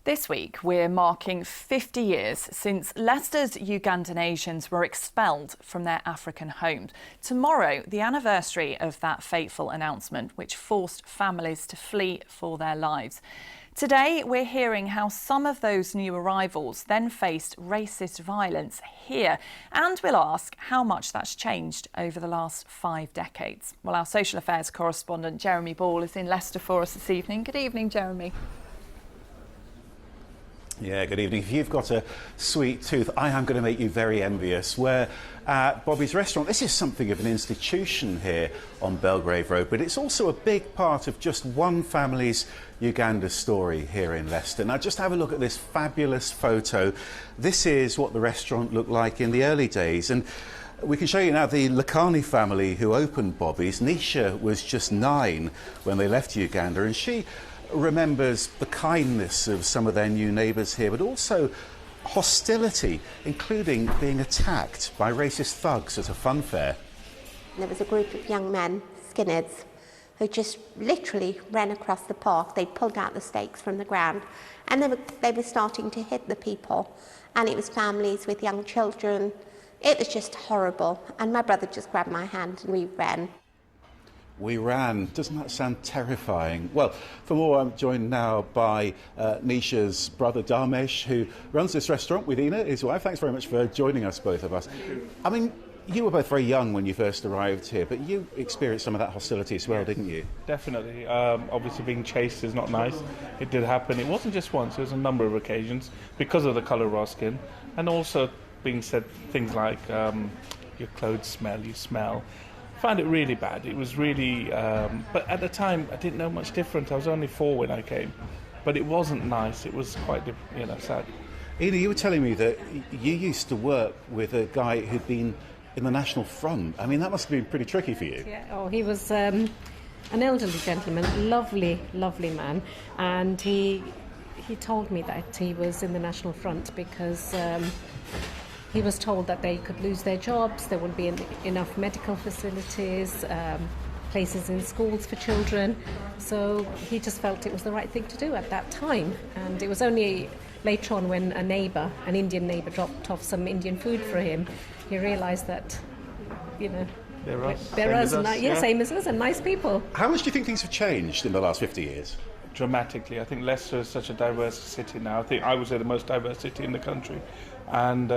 This week, we're marking 50 years since Leicester's Ugandan Asians were expelled from their African homes. Tomorrow, the anniversary of that fateful announcement, which forced families to flee for their lives. Today, we're hearing how some of those new arrivals then faced racist violence here, and we'll ask how much that's changed over the last 5 decades. Well, our social affairs correspondent Jeremy Ball is in Leicester for us this evening. Good evening, Jeremy. Yeah, good evening. If you've got a sweet tooth, I am going to make you very envious. We're at Bobby's restaurant. This is something of an institution here on Belgrave Road, but it's also a big part of just one family's Uganda story here in Leicester. Now, just have a look at this fabulous photo. This is what the restaurant looked like in the early days, and we can show you now the Lakani family who opened Bobby's. Nisha was just 9 when they left Uganda, and she remembers the kindness of some of their new neighbours here, but also hostility, including being attacked by racist thugs at a fun fair. There was a group of young men, skinheads, who just literally ran across the park. They pulled out the stakes from the ground and they were starting to hit the people. And it was families with young children. It was just horrible. And my brother just grabbed my hand and we ran. We ran. Doesn't that sound terrifying? Well, for more, I'm joined now by Nisha's brother Damesh, who runs this restaurant with Ina, his wife. Thanks very much for joining us, both of us. I mean, you were both very young when you first arrived here, but you experienced some of that hostility as well, didn't you? Definitely. Obviously, being chased is not nice. It did happen. It wasn't just once. It was a number of occasions because of the colour of our skin, and also being said things like your clothes smell, you smell. I found it really bad. It was really, but at the time I didn't know much different. I was only 4 when I came, but it wasn't nice. It was quite, sad. Ina, you were telling me that you used to work with a guy who'd been in the National Front. I mean, that must have been pretty tricky for you. Yeah. Oh, he was an elderly gentleman, lovely, lovely man, and he told me that he was in the National Front because he was told that they could lose their jobs, there wouldn't be enough medical facilities, places in schools for children. So he just felt it was the right thing to do at that time. And it was only later on when a neighbour, an Indian neighbour, dropped off some Indian food for him, he realised that, they're us, same as us, and nice people. How much do you think things have changed in the last 50 years? Dramatically. I think Leicester is such a diverse city now. I think I would say the most diverse city in the country. And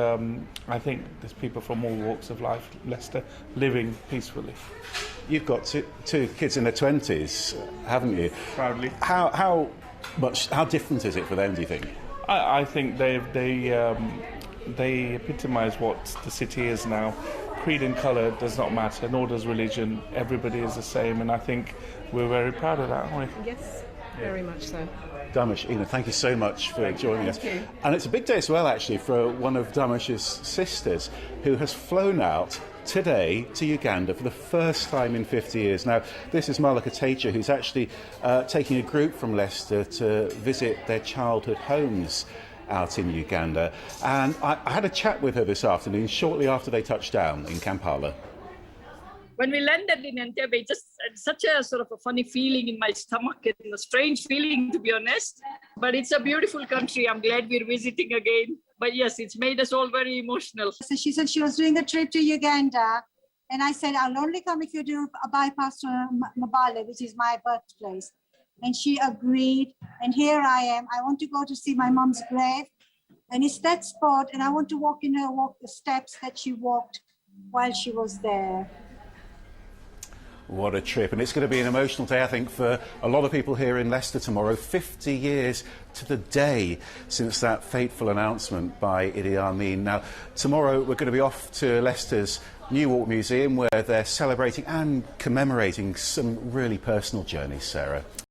I think there's people from all walks of life, Leicester, living peacefully. You've got two kids in their 20s, haven't you? Proudly. How different is it for them, do you think? I think they epitomise what the city is now. Creed and colour does not matter, nor does religion. Everybody is the same, and I think we're very proud of that, aren't we? Yes, very much so. Damesh, Ina, thank you so much for joining us. Thank you. And it's a big day as well, actually, for one of Damesh's sisters, who has flown out today to Uganda for the first time in 50 years. Now, this is Malika Teacher, who's actually taking a group from Leicester to visit their childhood homes out in Uganda. And I had a chat with her this afternoon, shortly after they touched down in Kampala. When we landed in Entebbe, just such a sort of a funny feeling in my stomach and a strange feeling, to be honest. But it's a beautiful country. I'm glad we're visiting again. But yes, it's made us all very emotional. So she said she was doing a trip to Uganda. And I said, I'll only come if you do a bypass to Mbale, which is my birthplace. And she agreed. And here I am. I want to go to see my mom's grave. And it's that spot. And I want to walk the steps that she walked while she was there. What a trip. And it's going to be an emotional day, I think, for a lot of people here in Leicester tomorrow. 50 years to the day since that fateful announcement by Idi Amin. Now, tomorrow we're going to be off to Leicester's New Walk Museum, where they're celebrating and commemorating some really personal journeys, Sarah.